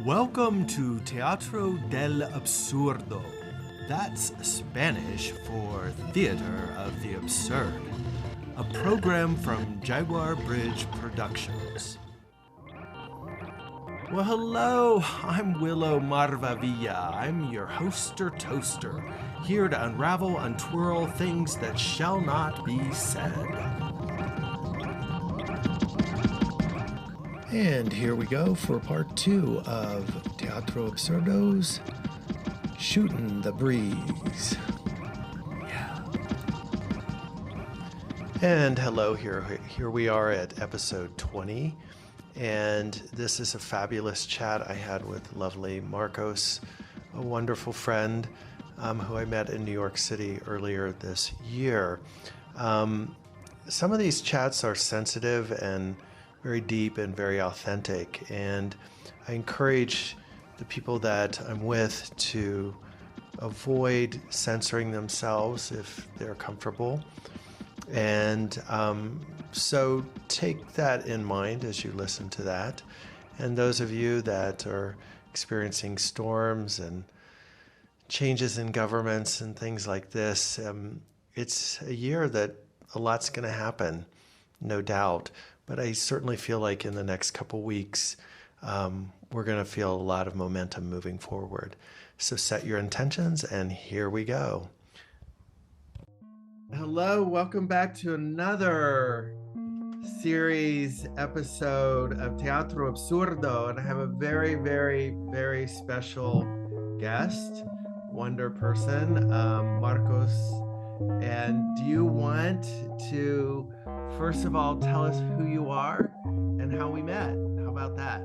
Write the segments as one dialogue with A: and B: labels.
A: Welcome to Teatro Absurdo. That's Spanish for Theater of the Absurd, a program from Jaguar Bridge Productions. Well, hello, I'm Huilo Marvavilla. I'm your hoster toaster, here to unravel, untwirl things that shall not be said. And here we go for part 2 of Teatro Absurdo's Shootin' the Breeze. Yeah. And hello, here we are at episode 20. And this is a fabulous chat I had with lovely Marcos, a wonderful friend who I met in New York City earlier this year. Some of these chats are sensitive and very deep and very authentic, and I encourage the people that I'm with to avoid censoring themselves if they're comfortable. And so take that in mind as you listen to that. And those of you that are experiencing storms and changes in governments and things like this, it's a year that a lot's going to happen, no doubt. But I certainly feel like in the next couple weeks, we're going to feel a lot of momentum moving forward. So set your intentions, and here we go. Hello, welcome back to another series episode of Teatro Absurdo. And I have a very, very, very special guest, wonder person, Marcos. And do you want to, first of all, tell us who you are and how we met? How about that?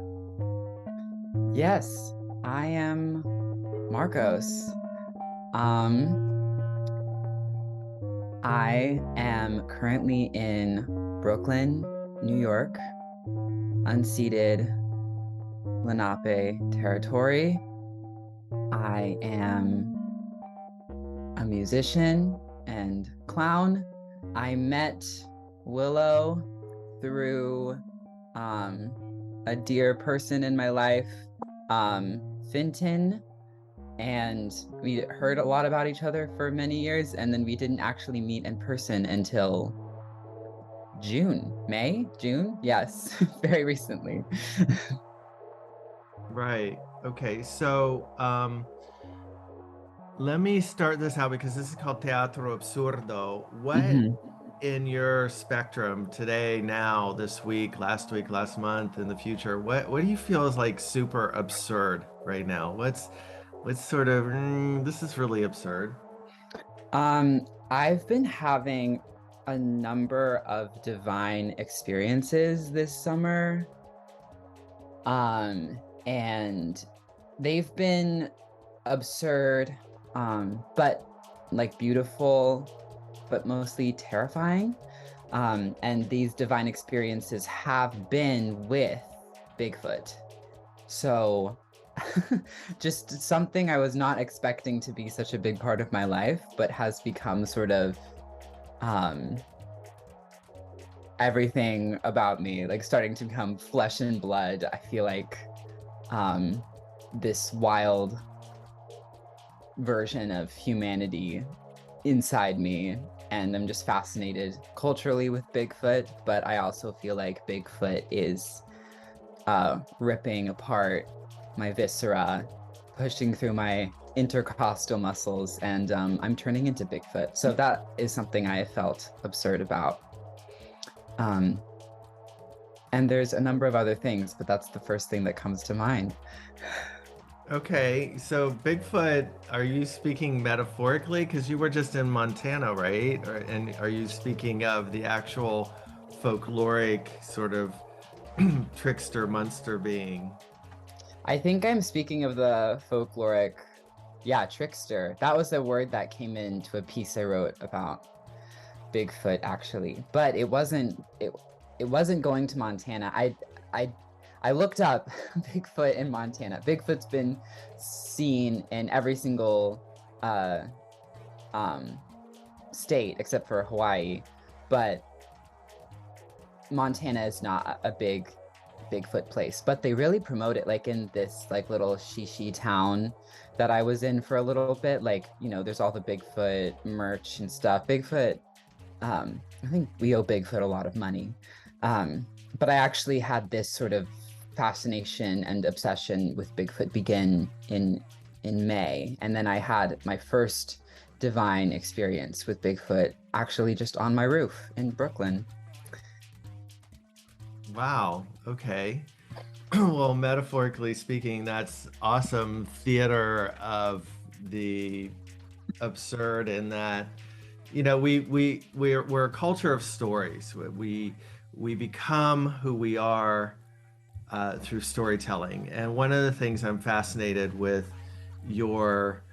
B: Yes, I am Marcos. I am currently in Brooklyn, New York, unceded Lenape territory. I am a musician and clown. I met Huilo through a dear person in my life, Finton, and we heard a lot about each other for many years, and then we didn't actually meet in person until June? Yes, very recently.
A: Right. Okay. So let me start this out because this is called Teatro Absurdo. What in your spectrum today, now, this week, last month, in the future, what do you feel is like super absurd right now? What's sort of this is really absurd?
B: I've been having a number of divine experiences this summer. And they've been absurd, but like beautiful, but mostly terrifying. And these divine experiences have been with Bigfoot. So just something I was not expecting to be such a big part of my life, but has become sort of everything about me, like starting to become flesh and blood. I feel like this wild version of humanity inside me, and I'm just fascinated culturally with Bigfoot, but I also feel like Bigfoot is ripping apart my viscera, pushing through my intercostal muscles, and I'm turning into Bigfoot. So that is something I have felt absurd about. And there's a number of other things, but that's the first thing that comes to mind.
A: Okay, so Bigfoot, are you speaking metaphorically? Because you were just in Montana, right? And are you speaking of the actual folkloric sort of trickster monster being?
B: I think I'm speaking of the folkloric, trickster. That was a word that came into a piece I wrote about Bigfoot, actually. But it wasn't going to Montana. I looked up Bigfoot in Montana. Bigfoot's been seen in every single state except for Hawaii, but Montana is not a big Bigfoot place, but they really promote it like in this like little shishi town that I was in for a little bit. Like, you know, there's all the Bigfoot merch and stuff. Bigfoot, I think we owe Bigfoot a lot of money. But I actually had this sort of fascination and obsession with Bigfoot begin in May. And then I had my first divine experience with Bigfoot actually just on my roof in Brooklyn.
A: Wow. Okay. Well, metaphorically speaking, that's awesome theater of the absurd in that, you know, we're a culture of stories. We become who we are through storytelling. And one of the things I'm fascinated with your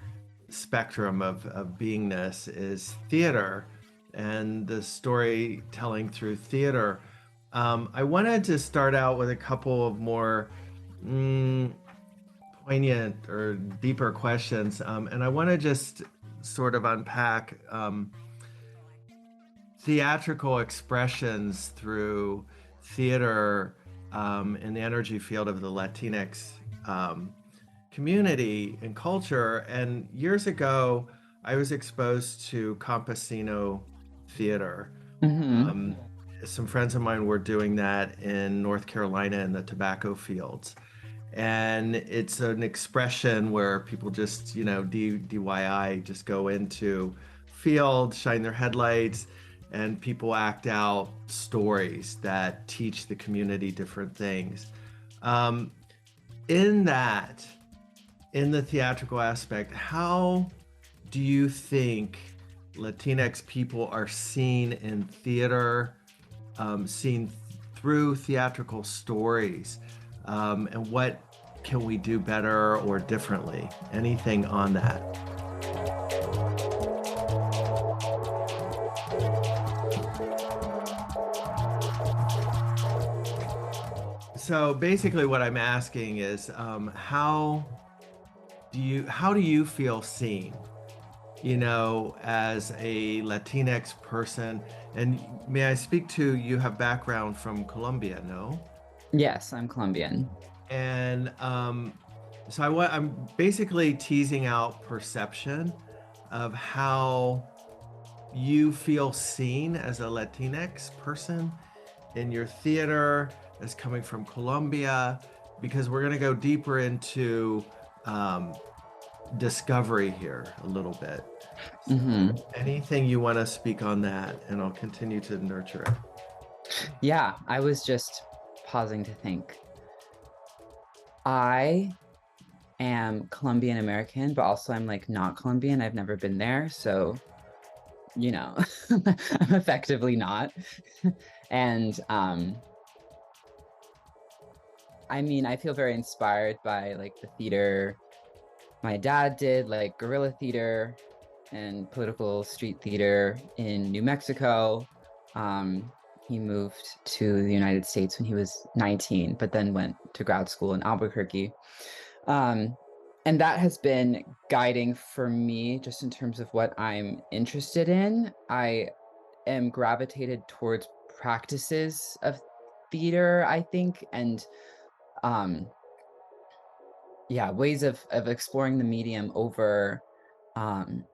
A: spectrum of beingness is theater and the storytelling through theater. I wanted to start out with a couple of more poignant or deeper questions, and I want to just sort of unpack theatrical expressions through theater in the energy field of the Latinx community and culture. And years ago, I was exposed to campesino theater.
B: Mm-hmm.
A: Some friends of mine were doing that in North Carolina in the tobacco fields. And it's an expression where people just, you know, DIY, just go into field, shine their headlights, and people act out stories that teach the community different things. Um, in that, in the theatrical aspect, how do you think Latinx people are seen in theater, seen through theatrical stories? And what can we do better or differently? Anything on that? So basically, what I'm asking is, how do you feel seen? You know, as a Latinx person, and may I speak to you have background from Colombia, no?
B: Yes, I'm Colombian.
A: And so I'm basically teasing out perception of how you feel seen as a Latinx person in your theater as coming from Colombia, because we're going to go deeper into discovery here a little bit.
B: Mm-hmm.
A: So anything you want to speak on that, and I'll continue to nurture it.
B: Yeah, I was just pausing to think. I am Colombian American, but also I'm like not Colombian. I've never been there. So, you know, I'm effectively not. And I mean, I feel very inspired by like the theater my dad did, like guerrilla theater and political street theater in New Mexico. He moved to the United States when he was 19, but then went to grad school in Albuquerque. Um, and that has been guiding for me just in terms of what I'm interested in. I am gravitated towards practices of theater, I think, and um, yeah, ways of exploring the medium um,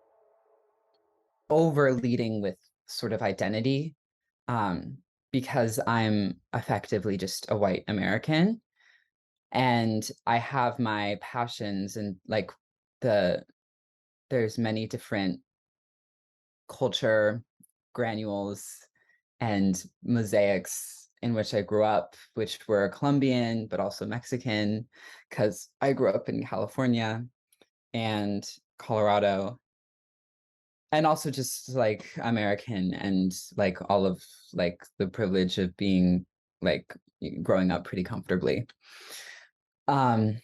B: over leading with sort of identity, um, because I'm effectively just a white American and I have my passions and like the there's many different culture granules and mosaics in which I grew up, which were Colombian, but also Mexican, because I grew up in California and Colorado, and also just like American and like all of like the privilege of being like growing up pretty comfortably. Um,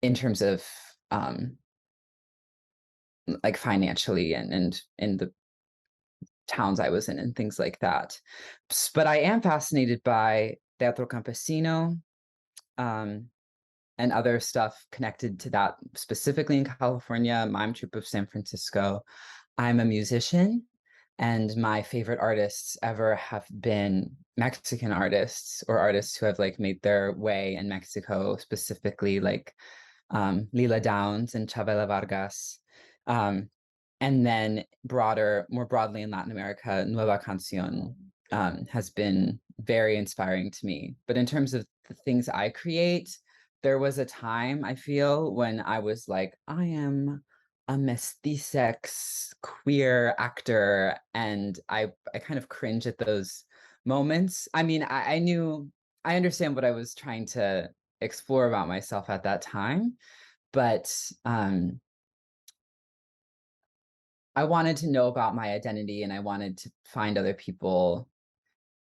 B: in terms of um like financially and in the towns I was in and things like that. But I am fascinated by Teatro Campesino, um, and other stuff connected to that, specifically in California, Mime Troupe of San Francisco. I'm a musician, And my favorite artists ever have been Mexican artists or artists who have like made their way in Mexico, specifically like Lila Downs and Chavela Vargas. Um, and then more broadly in Latin America, Nueva Canción has been very inspiring to me. But in terms of the things I create, there was a time I feel when I was like, I am a mestizex queer actor, and I kind of cringe at those moments. I mean, I understand what I was trying to explore about myself at that time, but I wanted to know about my identity, and I wanted to find other people,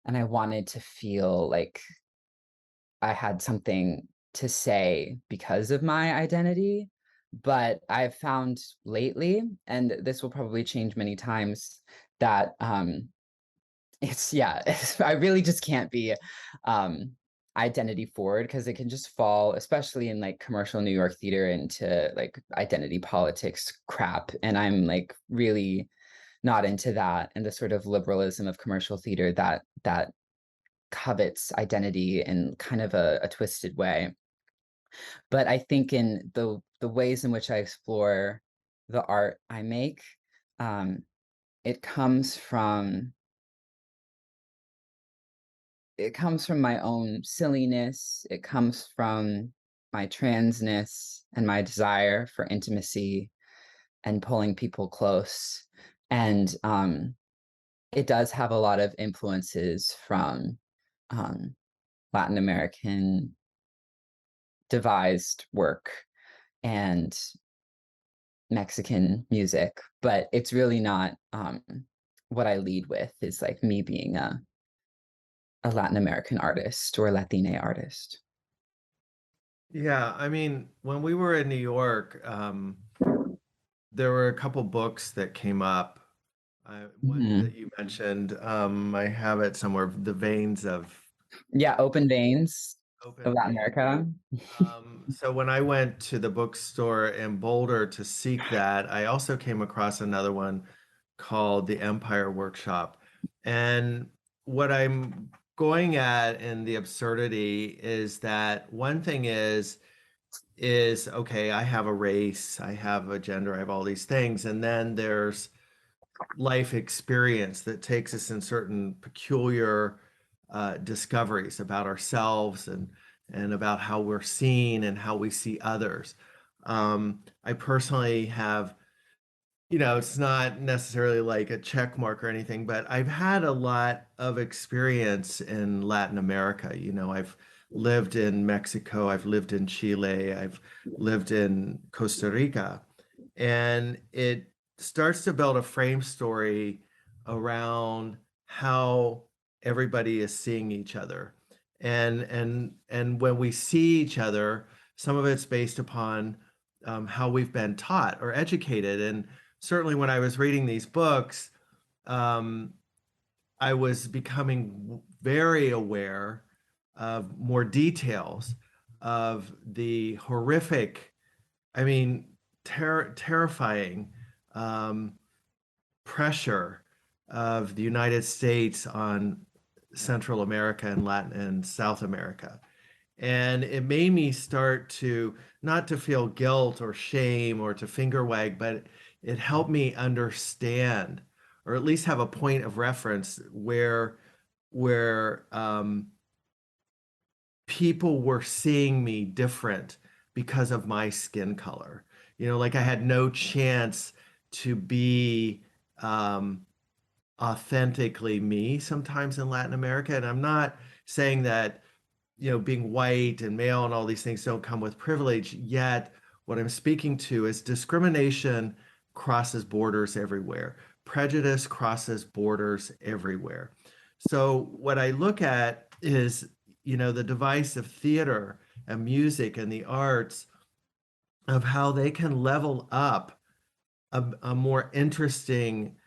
B: and I wanted to feel like I had something to say because of my identity. But I've found lately, and this will probably change many times, that I really just can't be um identity forward, because it can just fall, especially in like commercial New York theater, into like identity politics crap. And I'm like really not into that, and the sort of liberalism of commercial theater that covets identity in kind of a twisted way. But I think in the ways in which I explore the art I make, um, it comes from it comes from my own silliness. It comes from my transness and my desire for intimacy and pulling people close. And it does have a lot of influences from um, Latin American devised work and Mexican music, but it's really not what I lead with is like me being a Latin American artist or Latina artist.
A: Yeah, I mean, when we were in New York, there were a couple books that came up. One that
B: Mhm.
A: you mentioned, I have it somewhere, The Veins of
B: Yeah, Open Veins of
A: Open
B: Latin
A: Veins.
B: America.
A: So when I went to the bookstore in Boulder to seek that, I also came across another one called The Empire Workshop. And what I'm going at in the absurdity is that one thing is okay, I have a race, I have a gender, I have all these things, and then there's life experience that takes us in certain peculiar discoveries about ourselves and about how we're seen and how we see others. I personally have, it's not necessarily like a check mark or anything, but I've had a lot of experience in Latin America. I've lived in Mexico, I've lived in Chile, I've lived in Costa Rica, and it starts to build a frame story around how everybody is seeing each other. And when we see each other, some of it's based upon how we've been taught or educated. And certainly when I was reading these books, um, I was becoming very aware of more details of the horrific, I mean, terrifying um, pressure of the United States on Central America and Latin and South America. And it made me start to not to feel guilt or shame or to finger wag, but it helped me understand or at least have a point of reference where people were seeing me different because of my skin color. Like I had no chance to be um, authentically me sometimes in Latin America. And I'm not saying that being white and male and all these things don't come with privilege. Yet, what I'm speaking to is discrimination crosses borders everywhere. Prejudice crosses borders everywhere. So, what I look at is, the device of theater and music and the arts of how they can level up a more interesting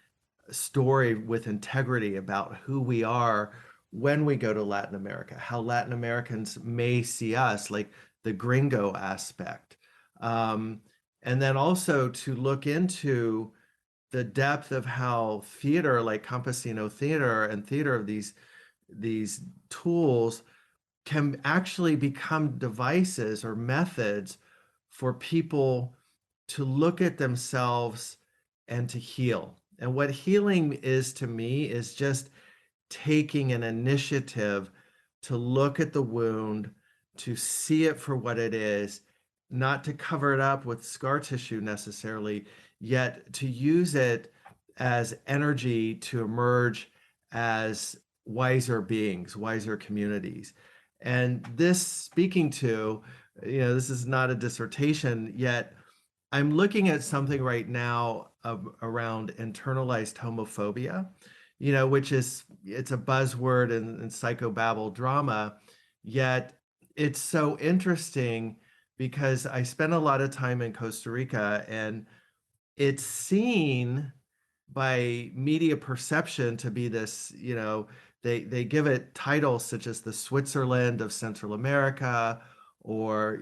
A: story with integrity about who we are when we go to Latin America, how Latin Americans may see us, like the gringo aspect. Um, and then also to look into the depth of how theater, like campesino theater and theater of these tools can actually become devices or methods for people to look at themselves and to heal. And what healing is to me is just taking an initiative to look at the wound, to see it for what it is, not to cover it up with scar tissue necessarily, yet to use it as energy to emerge as wiser beings, wiser communities. And this speaking to, this is not a dissertation, yet I'm looking at something right now around internalized homophobia, which it's a buzzword in psychobabble drama, yet it's so interesting because I spent a lot of time in Costa Rica and it's seen by media perception to be this, they give it titles such as the Switzerland of Central America or,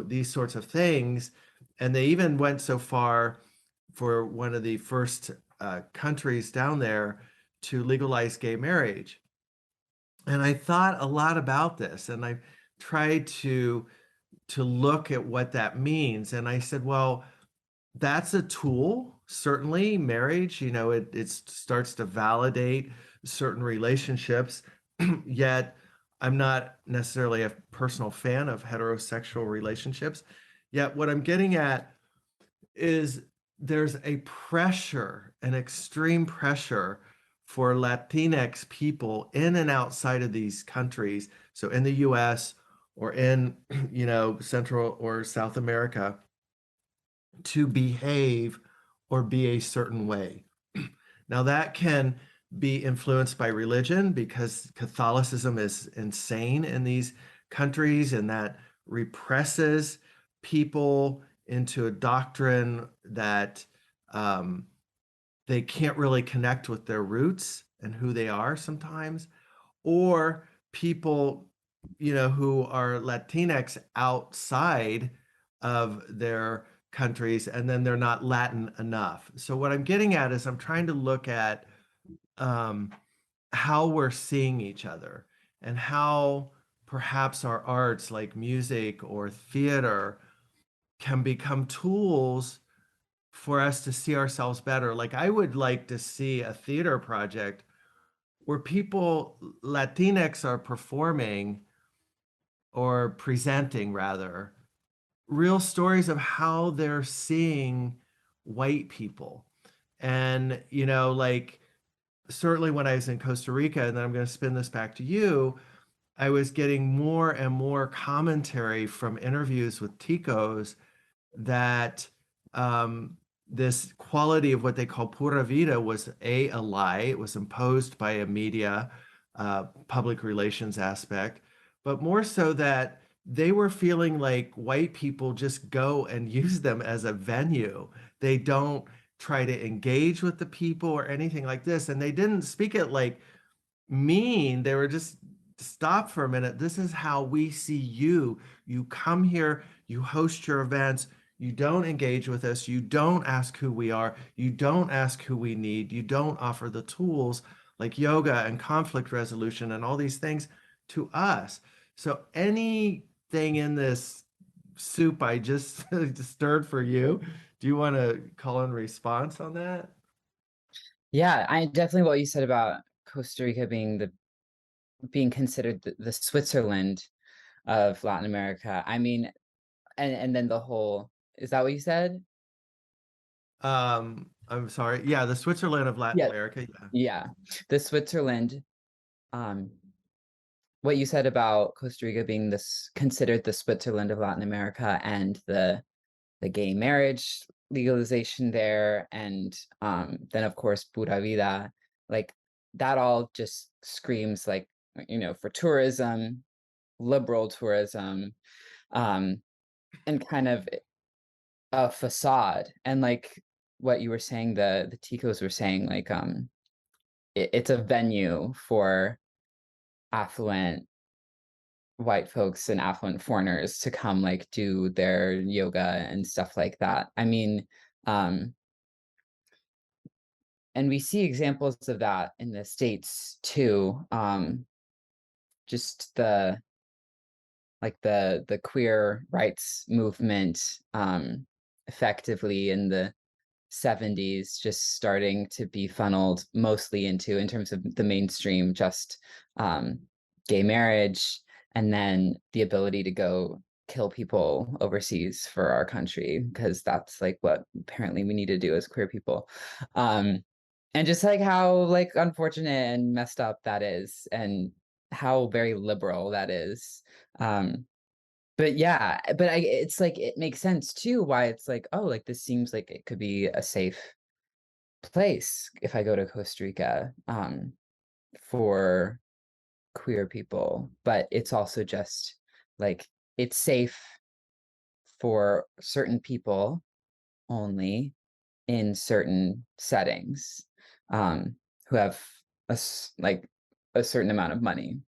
A: these sorts of things. And they even went so far for one of the first countries down there to legalize gay marriage. And I thought a lot about this and I tried to look at what that means. And I said, well, that's a tool, certainly marriage, it starts to validate certain relationships. Yet I'm not necessarily a personal fan of heterosexual relationships. Yet what I'm getting at is there's a pressure, an extreme pressure for Latinx people in and outside of these countries, so in the US or in, Central or South America, to behave or be a certain way. Now, that can be influenced by religion because Catholicism is insane in these countries and that represses people into a doctrine that um, they can't really connect with their roots and who they are sometimes, or people, who are Latinx outside of their countries, and then they're not Latin enough. So what I'm getting at is I'm trying to look at um, how we're seeing each other and how perhaps our arts like music or theater can become tools for us to see ourselves better. Like I would like to see a theater project where people, Latinx, are performing or presenting rather real stories of how they're seeing white people. And, like certainly when I was in Costa Rica, and then I'm going to spin this back to you, I was getting more and more commentary from interviews with Ticos that this quality of what they call pura vida was a lie. It was imposed by a media, public relations aspect, but more so that they were feeling like white people just go and use them as a venue. They don't try to engage with the people or anything like this. And they didn't speak it like mean. They were just, stop for a minute. This is how we see you. You come here, you host your events, you don't engage with us, you don't ask who we are, you don't ask who we need, you don't offer the tools like yoga and conflict resolution and all these things to us. So anything in this soup I just stirred for you, do you want to call in response on that?
B: Yeah, I definitely what you said about Costa Rica being considered the Switzerland of Latin America. I mean, and then the whole is that what you said?
A: I'm sorry. Yeah, the Switzerland of Latin
B: Yeah.
A: America. Yeah.
B: Yeah. The Switzerland, um, what you said about Costa Rica being this considered the Switzerland of Latin America and the gay marriage legalization there, and then of course Pura Vida, like that all just screams like, for tourism, liberal tourism, um, and kind of a facade. And like what you were saying, the Ticos were saying, like it's a venue for affluent white folks and affluent foreigners to come like do their yoga and stuff like that. I mean, um and we see examples of that in the States too. Just the queer rights movement, effectively in the 70s, just starting to be funneled mostly into, in terms of the mainstream, just um, gay marriage, and then the ability to go kill people overseas for our country, because that's like what apparently we need to do as queer people. um, and just like how like unfortunate and messed up that is, and how very liberal that is. um, but yeah, but it's like it makes sense too why it's like, oh, like this seems like it could be a safe place if I go to Costa Rica, for queer people. But it's also just like it's safe for certain people only in certain settings, um, who have like a certain amount of money.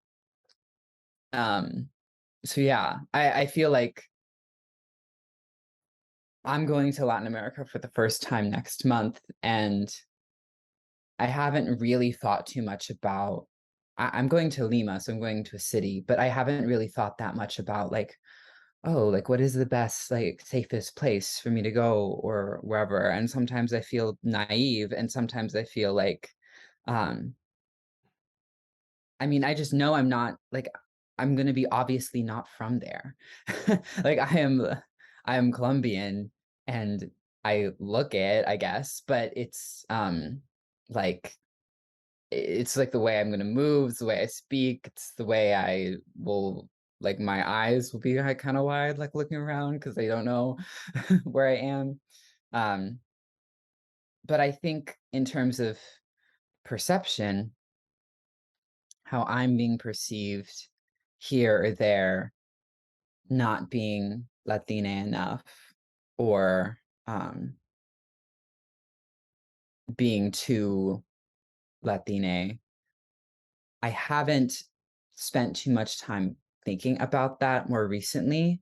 B: Um, so yeah, I feel like I'm going to Latin America for the first time next month, and I haven't really thought too much about. I'm going to Lima, so I'm going to a city, but I haven't really thought that much about like, oh, like what is the best, like safest place for me to go or wherever. And sometimes I feel naive, and sometimes I feel like, um, I mean, I just know I'm not like I'm gonna be obviously not from there. Like I am Colombian, and I look it, I guess, but like it's like the way I'm gonna move, it's the way I speak, it's the way I will, like my eyes will be like kind of wide, like looking around because they don't know where I am. Um, but I think in terms of perception, how I'm being perceived here or there, not being Latina enough, or being too Latina, I haven't spent too much time thinking about that more recently,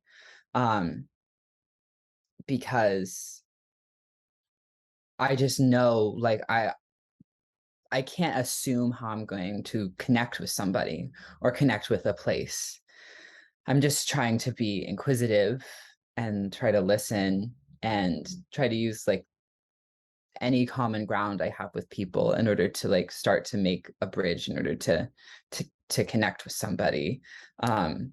B: um, because I just know, like, I can't assume how I'm going to connect with somebody or connect with a place. I'm just trying to be inquisitive and try to listen and try to use like any common ground I have with people in order to like start to make a bridge in order to connect with somebody. Um,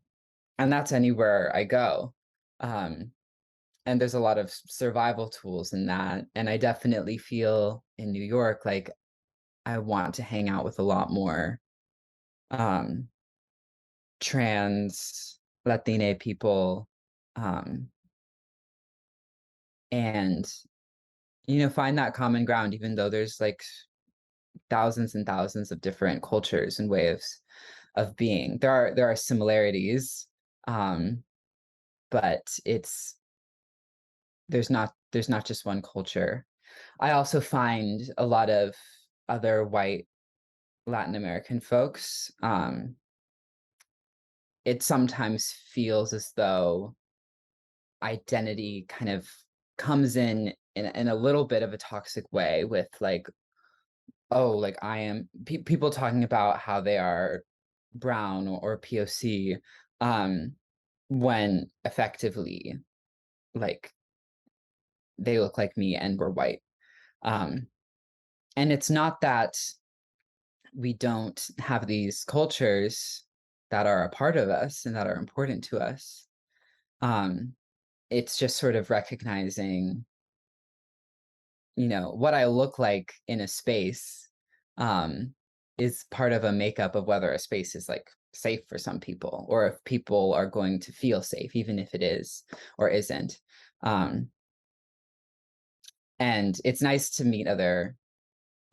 B: and that's anywhere I go. Um, and there's a lot of survival tools in that. And I definitely feel in New York like I want to hang out with a lot more um, trans Latina people, um, and find that common ground, even though there's like thousands and thousands of different cultures and ways of being. There are similarities, um, but there's not just one culture. I also find a lot of other white Latin American folks. It sometimes feels as though identity kind of comes in a little bit of a toxic way with like, oh, like I am people talking about how they are brown or POC, um, when effectively like they look like me and we're white. Um, and it's not that we don't have these cultures that are a part of us and that are important to us. Um, it's just sort of recognizing, what I look like in a space, um, is part of a makeup of whether a space is like safe for some people, or if people are going to feel safe, even if it is or isn't. Um, and it's nice to meet other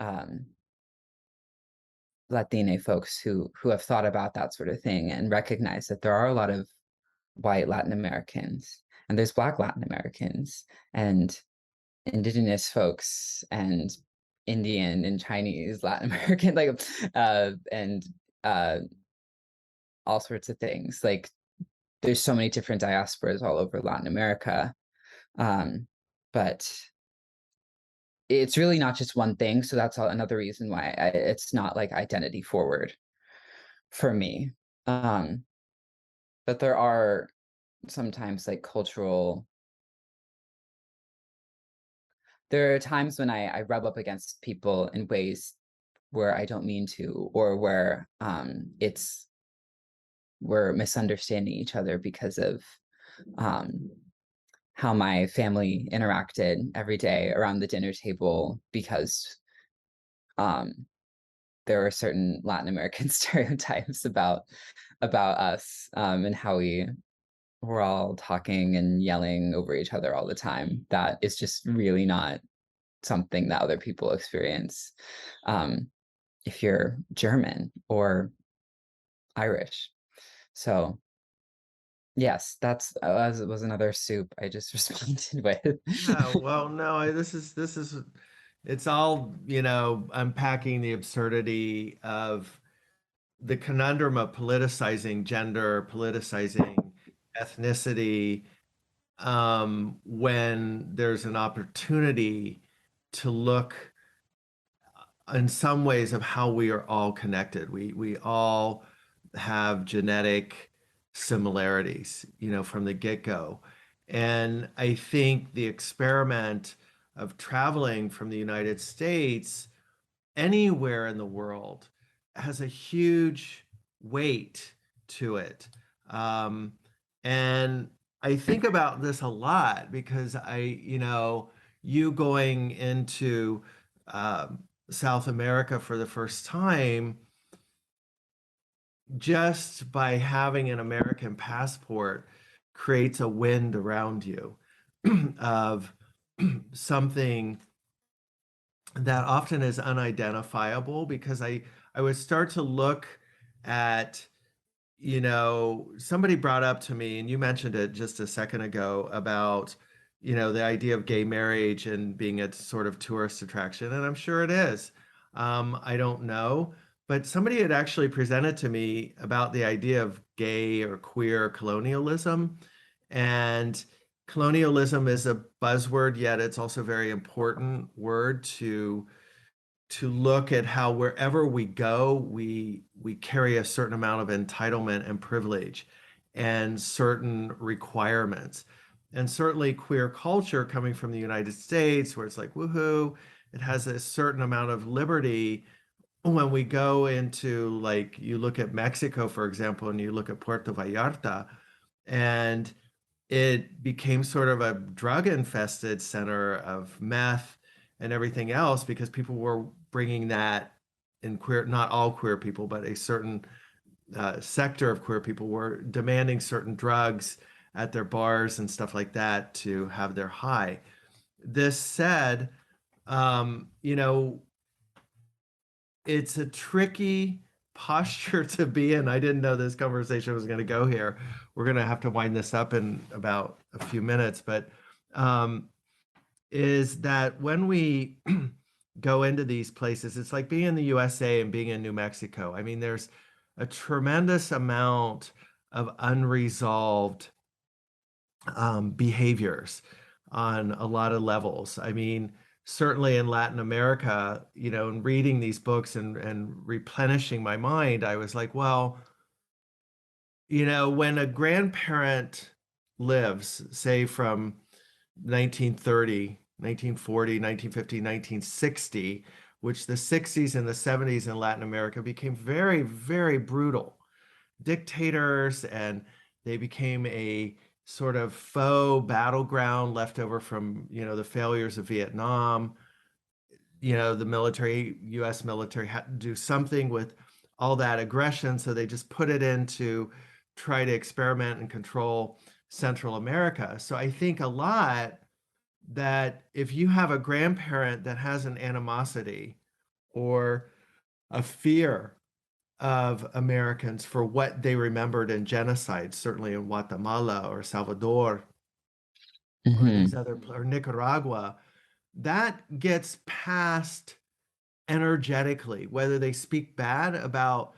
B: um, Latina folks who have thought about that sort of thing and recognize that there are a lot of white Latin Americans, and there's Black Latin Americans, and indigenous folks, and Indian and Chinese Latin American, like and uh all sorts of things. Like there's so many different diasporas all over Latin America. But it's really not just one thing. So that's another reason why it's not like identity forward for me. Um, but there are sometimes like there are times when I rub up against people in ways where I don't mean to, or where we're misunderstanding each other because of um, how my family interacted every day around the dinner table, because um, there are certain Latin American stereotypes about us, and how we're all talking and yelling over each other all the time. That is just really not something that other people experience. Um, if you're German or Irish. So yes, that's was another soup I just responded
A: Yeah,
B: with.
A: well, no, this is it's all, unpacking the absurdity of the conundrum of politicizing gender, politicizing ethnicity, when there's an opportunity to look in some ways of how we are all connected. We all have genetic similarities, from the get-go. And I think the experiment of traveling from the United States anywhere in the world has a huge weight to it. Um, and I think about this a lot because you going into South America for the first time, just by having an American passport creates a wind around you of something that often is unidentifiable because I would start to look at, somebody brought up to me, and you mentioned it just a second ago about, the idea of gay marriage and being a sort of tourist attraction, and I'm sure it is. I don't know, but somebody had actually presented to me about the idea of gay or queer colonialism, and colonialism is a buzzword, yet it's also a very important word to look at how wherever we go, we carry a certain amount of entitlement and privilege and certain requirements. And certainly queer culture coming from the United States, where it's like, woohoo, it has a certain amount of liberty. When we go into, like, you look at Mexico, for example, and you look at Puerto Vallarta, and it became sort of a drug infested center of meth and everything else because people were bringing that in queer, not all queer people, but a certain sector of queer people were demanding certain drugs at their bars and stuff like that to have their high. This said, you know, it's a tricky posture to be in. I didn't know this conversation was going to go here. We're going to have to wind this up in about a few minutes, but um, is that when we go into these places, it's like being in the USA and being in New Mexico. I mean, there's a tremendous amount of unresolved behaviors on a lot of levels. I mean, certainly in Latin America, in reading these books and replenishing my mind, I was like, well, when a grandparent lives, say from 1930, 1940, 1950, 1960, which the 60s and the 70s in Latin America became very, very brutal dictators, and they became a sort of faux battleground left over from, the failures of Vietnam. The military, US military, had to do something with all that aggression, so they just put it in to try to experiment and control Central America. So I think a lot that if you have a grandparent that has an animosity or a fear of Americans for what they remembered in genocide, certainly in Guatemala or Salvador or these
B: Hmm.
A: other, or Nicaragua, that gets passed energetically, whether they speak bad about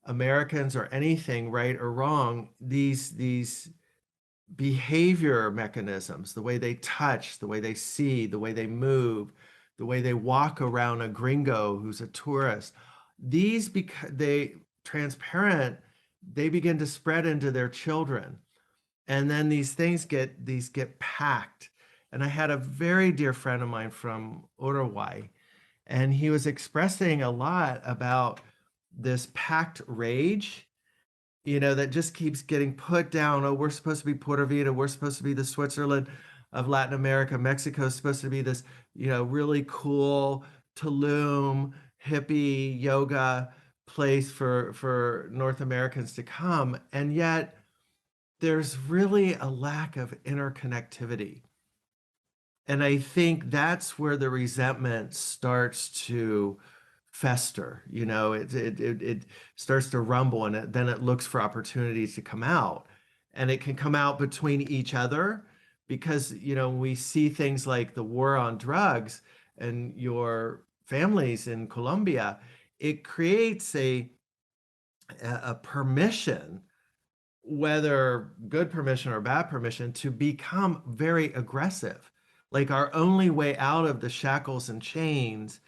A: Americans or anything, right or wrong. These behavior mechanisms, the way they touch, the way they see, the way they move, the way they walk around a gringo who's a tourist. These because they transparent, they begin to spread into their children. And then these get packed. And I had a very dear friend of mine from Uruguay, and he was expressing a lot about this packed rage, that just keeps getting put down. Oh, we're supposed to be Puerto Vita. We're supposed to be the Switzerland of Latin America. Mexico is supposed to be this, really cool Tulum hippie yoga place for North Americans to come. And yet there's really a lack of interconnectivity. And I think that's where the resentment starts to fester. It starts to rumble, and then it looks for opportunities to come out. And it can come out between each other because, we see things like the war on drugs and your families in Colombia, it creates a permission, whether good permission or bad permission, to become very aggressive. Like our only way out of the shackles and chains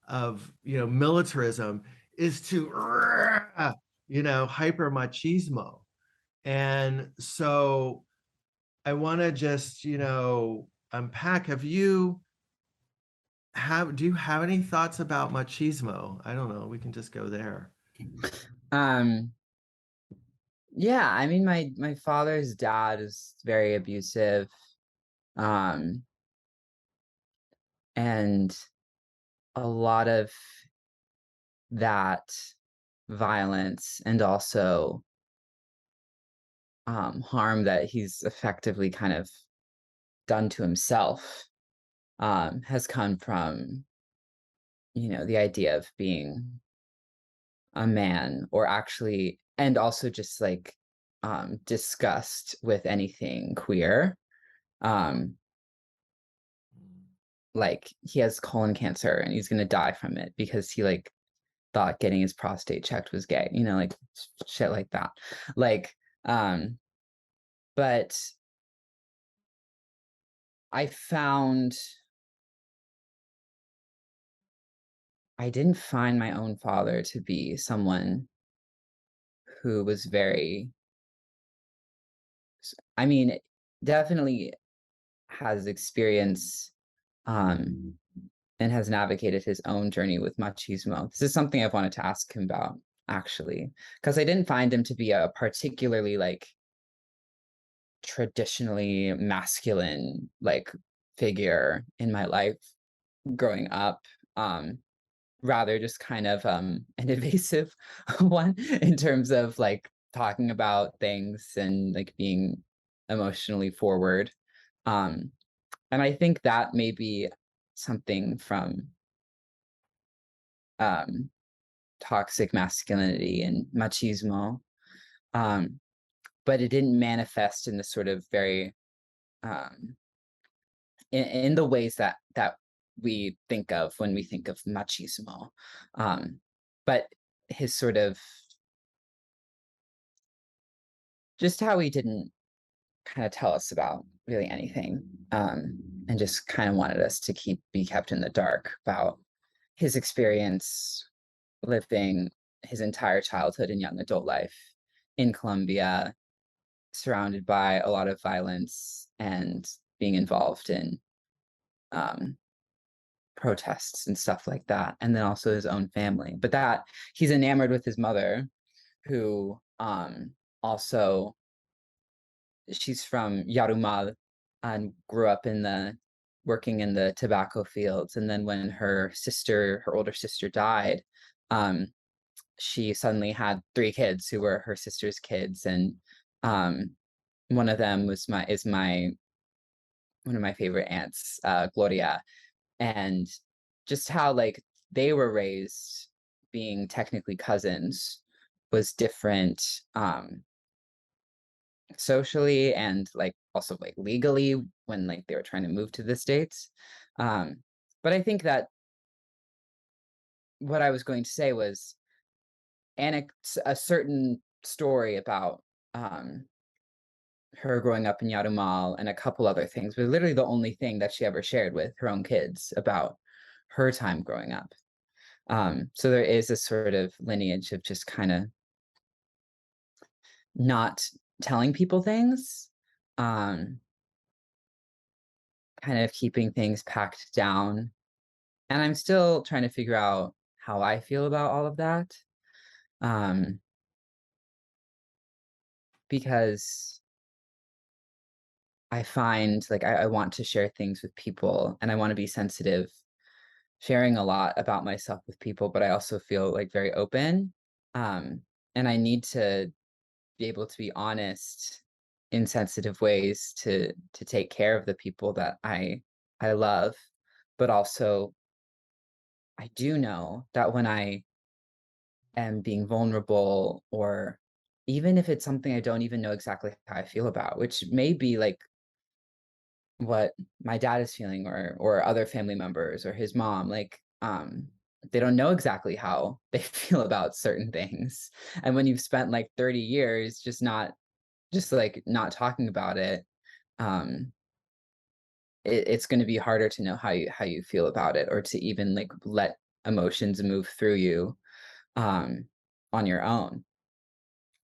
A: of militarism is to hyper machismo. And so I want to just unpack. Do you have any thoughts about machismo? I don't know, we can just go there.
B: Um, yeah, I mean, my father's dad is very abusive. Um, and a lot of that violence and also harm that he's effectively kind of done to himself has come from, the idea of being a man, or actually, and also just like disgust with anything queer. Um, like he has colon cancer and he's gonna die from it because he like thought getting his prostate checked was gay, like shit like that. Like, but I found I didn't find my own father to be someone who was very, I mean, definitely has experience um, and has navigated his own journey with machismo. This is something I've wanted to ask him about, actually, because I didn't find him to be a particularly like traditionally masculine like figure in my life growing up. Um, Rather just kind of an evasive one in terms of like talking about things and like being emotionally forward. Um, and I think that may be something from um, toxic masculinity and machismo. Um, but it didn't manifest in the sort of very um, in the ways that we think of when we think of machismo. But his sort of just how he didn't kind of tell us about really anything, and just kind of wanted us to be kept in the dark about his experience living his entire childhood and young adult life in Colombia, surrounded by a lot of violence and being involved in um, protests and stuff like that, and then also his own family. But that he's enamored with his mother, who also she's from Yarumal and grew up in the working in the tobacco fields. And then when her older sister died, um, she suddenly had three kids who were her sister's kids, and um, one of them is my one of my favorite aunts, Gloria, and just how like they were raised being technically cousins was different socially and like also like legally when like they were trying to move to the States. um but I think that what I was going to say was a certain story about um her growing up in Yarumal and a couple other things, but literally the only thing that she ever shared with her own kids about her time growing up. So there is a sort of lineage of just kind of not telling people things, um, kind of keeping things packed down. And I'm still trying to figure out how I feel about all of that. Um, because I find like I want to share things with people and I want to be sensitive, sharing a lot about myself with people, but I also feel like very open. And I need to be able to be honest in sensitive ways to take care of the people that I love. But also I do know that when I am being vulnerable, or even if it's something I don't even know exactly how I feel about, which may be like what my dad is feeling, or other family members or his mom, like they don't know exactly how they feel about certain things. And when you've spent like 30 years just like not talking about it, um it's going to be harder to know how you feel about it, or to even like let emotions move through you um on your own.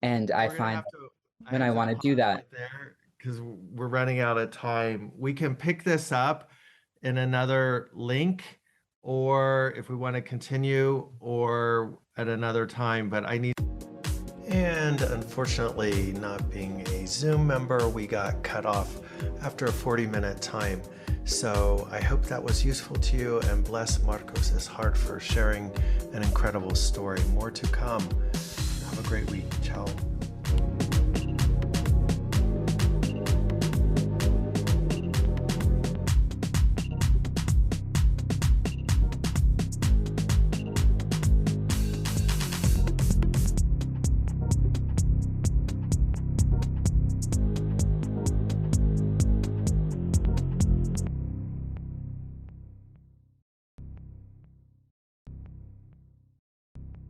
B: And I
A: We're gonna
B: find
A: have to, I
B: when I
A: have to
B: want to do
A: pause
B: that.
A: it there because we're running out of time. We can pick this up in another link, or if we want to continue, or at another time, but I need. And unfortunately, not being a Zoom member, we got cut off after a 40-minute time. So I hope that was useful to you, and bless Marcos's heart for sharing an incredible story. More to come. Have a great week. Ciao.